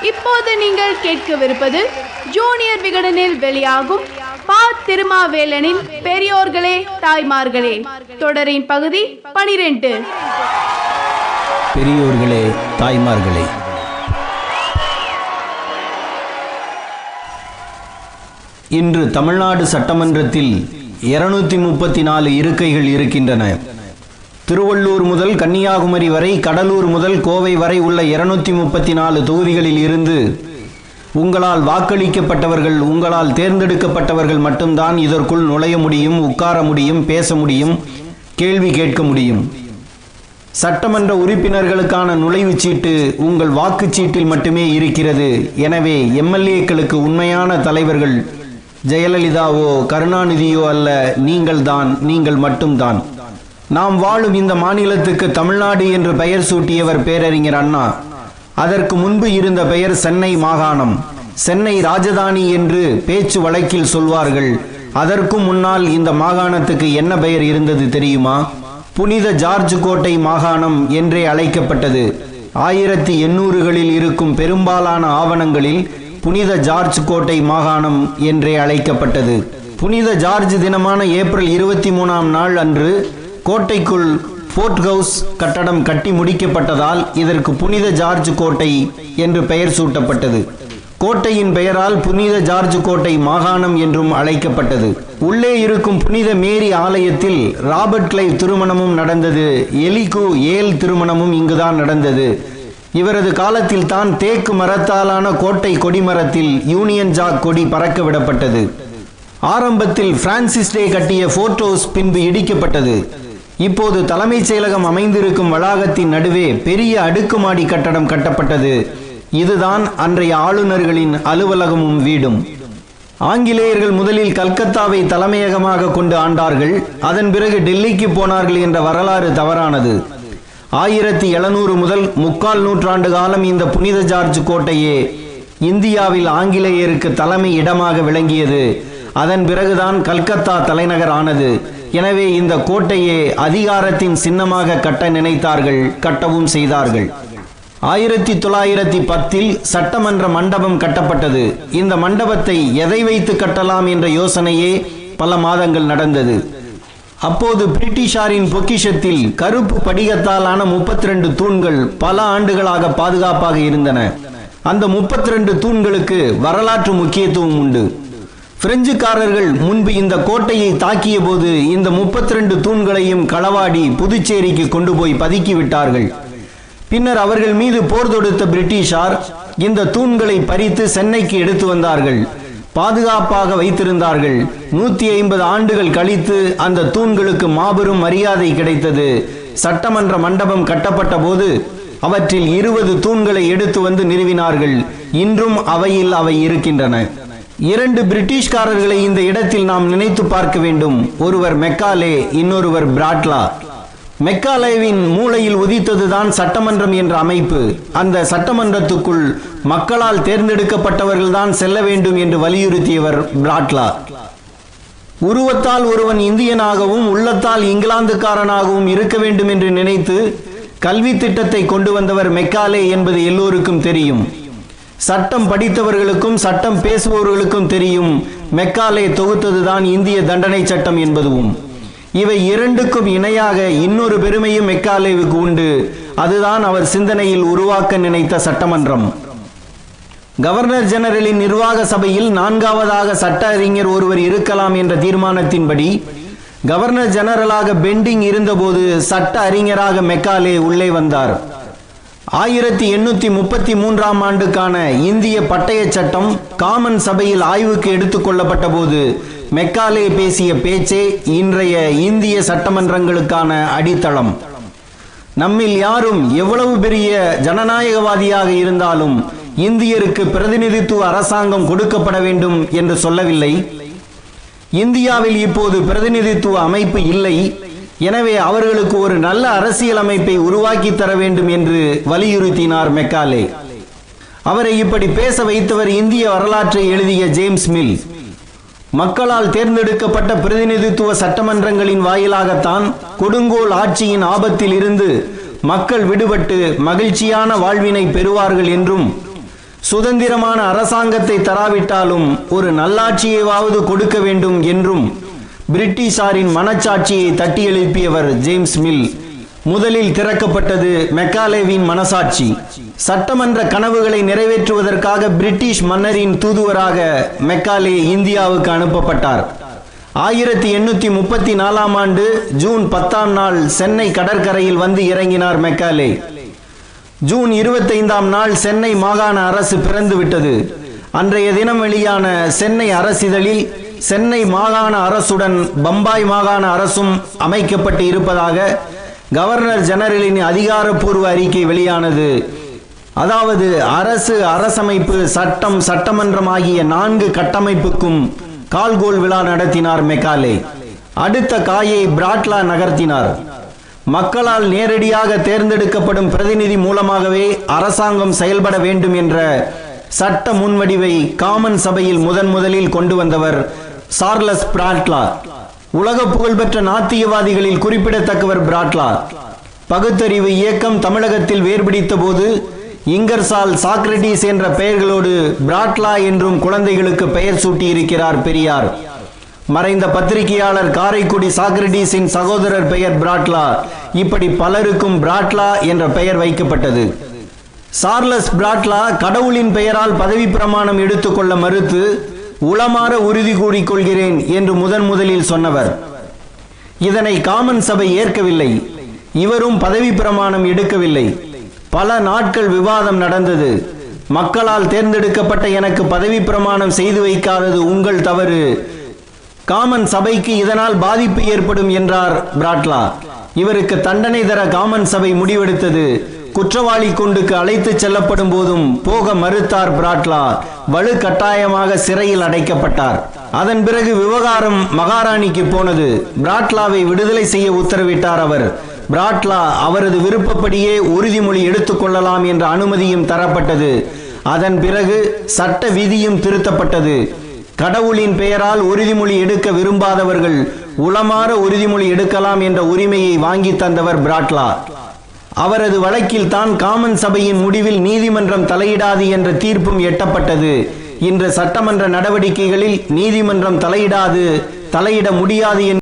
இப்போது நீங்கள் கேட்கவிருப்பது ஜூனியர் விகடனில் வெளியாகும் பா. திருமாவேலனின் பெரியோர்களே தாய்மார்களே தொடரின் பகுதி 12. பெரியோர்களே தாய்மார்களே. இன்று தமிழ்நாடு சட்டமன்றத்தில் 234 இருக்கைகள் இருக்கின்றன. திருவள்ளூர் முதல் கன்னியாகுமரி வரை, கடலூர் முதல் கோவை வரை உள்ள 234 தொகுதிகளில் இருந்து உங்களால் வாக்களிக்கப்பட்டவர்கள், உங்களால் தேர்ந்தெடுக்கப்பட்டவர்கள் மட்டும்தான் இதற்குள் நுழைய முடியும், உட்கார முடியும், பேச முடியும், கேள்வி கேட்க முடியும். சட்டமன்ற உறுப்பினர்களுக்கான நுழைவுச் சீட்டு உங்கள் வாக்குச்சீட்டில் மட்டுமே இருக்கிறது. எனவே எம்எல்ஏக்களுக்கு உண்மையான தலைவர்கள் ஜெயலலிதாவோ கருணாநிதியோ அல்ல, நீங்கள் மட்டும்தான். நாம் வாழும் இந்த மாநிலத்துக்கு தமிழ்நாடு என்று பெயர் சூட்டியவர் பேரறிஞர் அண்ணா. அதற்கு முன்பு இருந்த பெயர் சென்னை மாகாணம். சென்னை ராஜதானி என்று பேச்சு வழக்கில் சொல்வார்கள். அதற்கும் முன்னால் இந்த மாகாணத்துக்கு என்ன பெயர் இருந்தது தெரியுமா? புனித ஜார்ஜ் கோட்டை மாகாணம் என்றே அழைக்கப்பட்டது. 1800களில் இருக்கும் பெரும்பாலான ஆவணங்களில் புனித ஜார்ஜ் கோட்டை மாகாணம் என்றே அழைக்கப்பட்டது. புனித ஜார்ஜ் தினமான ஏப்ரல் 23ஆம் நாள் அன்று கோட்டைக்குள் ஃபோர்ட் ஹவுஸ் கட்டடம் கட்டி முடிக்கப்பட்டதால் இதற்கு புனித ஜார்ஜ் கோட்டை என்று பெயர் சூட்டப்பட்டது. கோட்டையின் பெயரால் புனித ஜார்ஜ் கோட்டை மாகாணம் என்றும் அழைக்கப்பட்டது. உள்ளே இருக்கும் புனித மேரி ஆலயத்தில் ராபர்ட் கிளைவ் திருமணமும் நடந்தது. எலிகு ஏல் திருமணமும் இங்குதான் நடந்தது. இவரது காலத்தில் தான் தேக்கு மரத்தாலான கோட்டை கொடிமரத்தில் யூனியன் ஜாக் கொடி பறக்க விடப்பட்டது. ஆரம்பத்தில் பிரான்சிஸ் டே கட்டிய ஃபோர்ட் ஹவுஸ் பின்பு இடிக்கப்பட்டது. இப்போது தலைமைச் செயலகம் அமைந்திருக்கும் வளாகத்தின் நடுவே பெரிய அடுக்குமாடி கட்டடம் கட்டப்பட்டது. இதுதான் அன்றைய ஆளுநர்களின் அலுவலகமும் வீடும். ஆங்கிலேயர்கள் முதலில் கல்கத்தாவை தலைமையகமாக கொண்டு ஆண்டார்கள். அதன் பிறகு டெல்லிக்கு போனார்கள் என்ற வரலாறு தவறானது. 1700 முதல் 3/4 நூற்றாண்டு காலம் இந்த புனித ஜார்ஜ் கோட்டையே இந்தியாவில் ஆங்கிலேயருக்கு தலைமை இடமாக விளங்கியது. அதன் பிறகுதான் கல்கத்தா தலைநகர் ஆனது. எனவே இந்த கோட்டையே அதிகாரத்தின் சின்னமாக கட்ட நினைத்தார்கள், கட்டவும் செய்தார்கள். 1910 சட்டமன்ற மண்டபம் கட்டப்பட்டது. இந்த மண்டபத்தை எதை வைத்து கட்டலாம் என்ற யோசனையே பல மாதங்கள் நடந்தது. அப்போது பிரிட்டிஷாரின் பொக்கிஷத்தில் கருப்பு படிகத்தாலான 32 தூண்கள் பல ஆண்டுகளாக பாதுகாப்பாக இருந்தன. அந்த 32 தூண்களுக்கு வரலாற்று முக்கியத்துவம் உண்டு. பிரெஞ்சுக்காரர்கள் முன்பு இந்த கோட்டையை தாக்கிய போது இந்த 32 தூண்களையும் களவாடி புதுச்சேரிக்கு கொண்டு போய் பதுக்கி விட்டார்கள். பின்னர் அவர்கள் மீது போர் தொடுத்த பிரிட்டிஷார் இந்த தூண்களை பறித்து சென்னைக்கு எடுத்து வந்தார்கள். பாதுகாப்பாக வைத்திருந்தார்கள். 150 ஆண்டுகள் கழித்து அந்த தூண்களுக்கு மாபெரும் மரியாதை கிடைத்தது. சட்டமன்ற மண்டபம் கட்டப்பட்ட போது அவற்றில் 20 தூண்களை எடுத்து வந்து நிறுவினார்கள். இன்றும் அவையில் அவை இருக்கின்றன. 2 பிரிட்டிஷ்காரர்களை இந்த இடத்தில் நாம் நினைத்து பார்க்க வேண்டும். ஒருவர் மெக்காலே, இன்னொருவர் பிராட்லா. மெக்காலேவின் மூளையில் உதித்ததுதான் சட்டமன்றம் என்ற அமைப்பு. அந்த சட்டமன்றத்துக்குள் மக்களால் தேர்ந்தெடுக்கப்பட்டவர்கள்தான் செல்ல வேண்டும் என்று வலியுறுத்தியவர் பிராட்லா. உருவத்தால் ஒருவன் இந்தியனாகவும் உள்ளத்தால் இங்கிலாந்துக்காரனாகவும் இருக்க வேண்டும் என்று நினைத்து கல்வி திட்டத்தை கொண்டு வந்தவர் மெக்காலே என்பது எல்லோருக்கும் தெரியும். சட்டம் படித்தவர்களுக்கும் சட்டம் பேசுபவர்களுக்கும் தெரியும். மெக்காலே தொகுத்ததுதான் இந்திய தண்டனை சட்டம் என்பதுவும். இவை இரண்டுக்கும் இணையாக இன்னொரு பெருமையும் மெக்காலேவுக்கு உண்டு. அதுதான் அவர் சிந்தனையில் உருவாக்க நினைத்த சட்டமன்றம். கவர்னர் ஜெனரலின் நிர்வாக சபையில் 4வதாக சட்ட அறிஞர் ஒருவர் இருக்கலாம் என்ற தீர்மானத்தின்படி கவர்னர் ஜெனரலாக பெண்டிங் இருந்தபோது சட்ட அறிஞராக மெக்காலே உள்ளே வந்தார். 1833ஆம் ஆண்டுக்கான இந்திய பட்டய சட்டம் காமன் சபையில் ஆய்வுக்கு எடுத்துக் கொள்ளப்பட்ட போது மெக்காலே பேசிய பேச்சே இன்றைய இந்திய சட்டமன்றங்களுக்கான அடித்தளம். நம்மில் யாரும் எவ்வளவு பெரிய ஜனநாயகவாதியாக இருந்தாலும் இந்தியருக்கு பிரதிநிதித்துவ அரசாங்கம் கொடுக்கப்பட வேண்டும் என்று சொல்லவில்லை. இந்தியாவில் இப்போது பிரதிநிதித்துவ அமைப்பு இல்லை. எனவே அவர்களுக்கு ஒரு நல்ல அரசியல் அமைப்பை உருவாக்கி தர வேண்டும் என்று வலியுறுத்தினார் மெக்காலே. அவரை இப்படி பேச வைத்தவர் இந்திய வரலாற்றை எழுதிய ஜேம்ஸ் மில். மக்களால் தேர்ந்தெடுக்கப்பட்ட பிரதிநிதித்துவ சட்டமன்றங்களின் வாயிலாகத்தான் கொடுங்கோல் ஆட்சியின் ஆபத்தில் இருந்து மக்கள் விடுபட்டு மகிழ்ச்சியான வாழ்வினை பெறுவார்கள் என்றும், சுதந்திரமான அரசாங்கத்தை தராவிட்டாலும் ஒரு நல்லாட்சியையாவது கொடுக்க வேண்டும் என்றும் பிரிட்டிஷாரின் மனச்சாட்சியை தட்டி எழுப்பியவர் ஜேம்ஸ் மில். முதலில் திறக்கப்பட்டது மெக்காலேவின் மனசாட்சி. சட்டமன்ற கனவுகளை நிறைவேற்றுவதற்காக பிரிட்டிஷ் மன்னரின் தூதுவராக மெக்காலே இந்தியாவுக்கு அனுப்பப்பட்டார். 1834 ஆண்டு ஜூன் 10ஆம் நாள் சென்னை கடற்கரையில் வந்து இறங்கினார் மெக்காலே. ஜூன் 25ஆம் நாள் சென்னை மாகாண அரசு பிறந்துவிட்டது. அன்றைய தினம் வெளியான சென்னை அரசிதழில் சென்னை மாகாண அரசுடன் பம்பாய் மாகாண அரசும் அமைக்கப்பட்டு இருப்பதாக கவர்னர் ஜெனரலின் அதிகாரப்பூர்வ அறிக்கை வெளியானது. அதாவது அரசு, அரசமைப்பு, சட்டம், சட்டமன்றம் ஆகிய 4 கட்டமைப்புக்கும் கால்கோல் விழா நடத்தினார் மெக்காலே. அடுத்த காயை பிராட்லா நகர்த்தினார். மக்களால் நேரடியாக தேர்ந்தெடுக்கப்படும் பிரதிநிதி மூலமாகவே அரசாங்கம் செயல்பட வேண்டும் என்ற சட்ட முன்வடிவை காமன் சபையில் முதலில் கொண்டு வந்தவர் சார்லஸ் பிராட்லா. உலக புகழ்பெற்ற நாத்தியவாதிகளில் குறிப்பிடத்தக்கவர் பிராட்லா. பகுத்தறிவு இயக்கம் தமிழகத்தில் வேர்பிடித்த போது இங்கர்சால், சாக்ரட்டிஸ் என்ற பெயர்களோடு பிராட்லா என்றும் குழந்தைகளுக்கு பெயர் சூட்டியிருக்கிறார் பெரியார். மறைந்த பத்திரிகையாளர் காரைக்குடி சாக்ரட்டிஸின் சகோதரர் பெயர் பிராட்லா. இப்படி பலருக்கும் பிராட்லா என்ற பெயர் வைக்கப்பட்டது. சார்லஸ் பிராட்லா கடவுளின் பெயரால் பதவி பிரமாணம் எடுத்துக்கொள்ள மறுத்து உளமாற உறுதி கூறிக்கொள்கிறேன் என்று முதலில் சொன்னவர். இதனை காமன் சபை ஏற்கவில்லை. இவரும் பதவி பிரமாணம் எடுக்கவில்லை. பல நாட்கள் விவாதம் நடந்தது. மக்களால் தேர்ந்தெடுக்கப்பட்ட எனக்கு பதவி பிரமாணம் செய்து வைக்காதது உங்கள் தவறு. காமன் சபைக்கு இதனால் பாதிப்பு ஏற்படும் என்றார் பிராட்லா. இவருக்கு தண்டனை தர காமன் சபை முடிவெடுத்தது. குற்றவாளி கூண்டுக்கு அழைத்து செல்லப்படும் போதும் போக மறுத்தார் பிராட்லா. வலு கட்டாயமாக சிறையில் அடைக்கப்பட்டார். அதன் பிறகு விவகாரம் மகாராணிக்கு போனது. பிராட்லாவை விடுதலை செய்ய உத்தரவிட்டார் அவர். பிராட்லா அவரது விருப்பப்படியே உறுதிமொழி எடுத்துக்கொள்ளலாம் என்ற அனுமதியும் தரப்பட்டது. அதன் பிறகு சட்ட விதியும் திருத்தப்பட்டது. கடவுளின் பெயரால் உறுதிமொழி எடுக்க விரும்பாதவர்கள் உளமாற உறுதிமொழி எடுக்கலாம் என்ற உரிமையை வாங்கி தந்தவர் பிராட்லா. அவரது வழக்கில் தான் காமன் சபையின் முடிவில் நீதிமன்றம் தலையிடாது என்ற தீர்ப்பும் எட்டப்பட்டது. இன்று சட்டமன்ற நடவடிக்கைகளில் நீதிமன்றம் தலையிட முடியாது